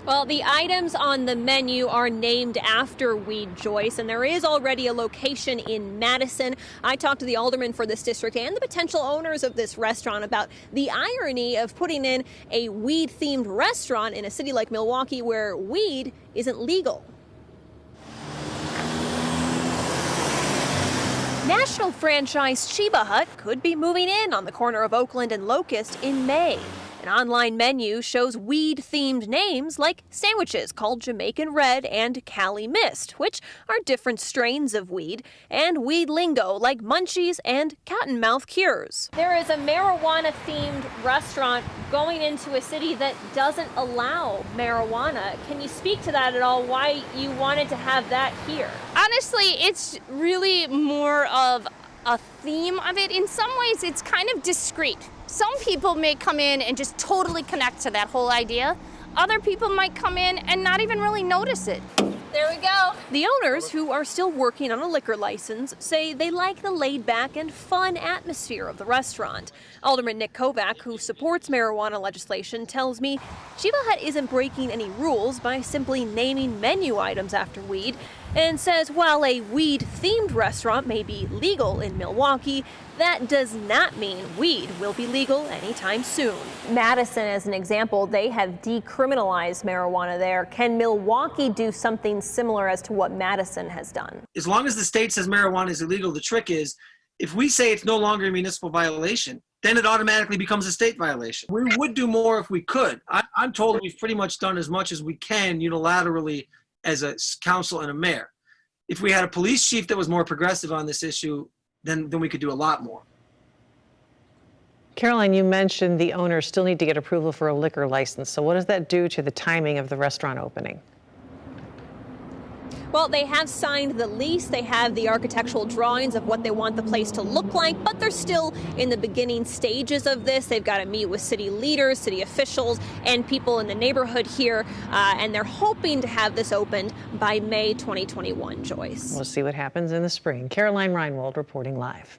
Well, the items on the menu are named after weed, Joyce, and there is already a location in Madison. I talked to the alderman for this district and the potential owners of this restaurant about the irony of putting in a weed-themed restaurant in a city like Milwaukee where weed isn't legal. National franchise Cheba Hut could be moving in on the corner of Oakland and Locust in May. An online menu shows weed-themed names like sandwiches called Jamaican Red and Cali Mist, which are different strains of weed, and weed lingo like munchies and cottonmouth cures. There is a marijuana-themed restaurant going into a city that doesn't allow marijuana. Can you speak to that at all, why you wanted to have that here? Honestly, it's really more of a theme of it. In some ways, it's kind of discreet. Some people may come in and just totally connect to that whole idea. Other people might come in and not even really notice it. There we go. The owners, who are still working on a liquor license, say they like the laid-back and fun atmosphere of the restaurant. Alderman Nick Kovac, who supports marijuana legislation, tells me Cheba Hut isn't breaking any rules by simply naming menu items after weed, and says while a weed-themed restaurant may be legal in Milwaukee, that does not mean weed will be legal anytime soon. Madison, as an example, they have decriminalized marijuana there. Can Milwaukee do something similar as to what Madison has done? As long as the state says marijuana is illegal, the trick is if we say it's no longer a municipal violation, then it automatically becomes a state violation. We would do more if we could. I'm told we've pretty much done as much as we can unilaterally as a council and a mayor. If we had a police chief that was more progressive on this issue, then we could do a lot more. Caroline, you mentioned the owners still need to get approval for a liquor license. So what does that do to the timing of the restaurant opening? Well, they have signed the lease. They have the architectural drawings of what they want the place to look like, but they're still in the beginning stages of this. They've got to meet with city leaders, city officials, and people in the neighborhood here, and they're hoping to have this opened by May 2021, Joyce. We'll see what happens in the spring. Caroline Reinwald reporting live.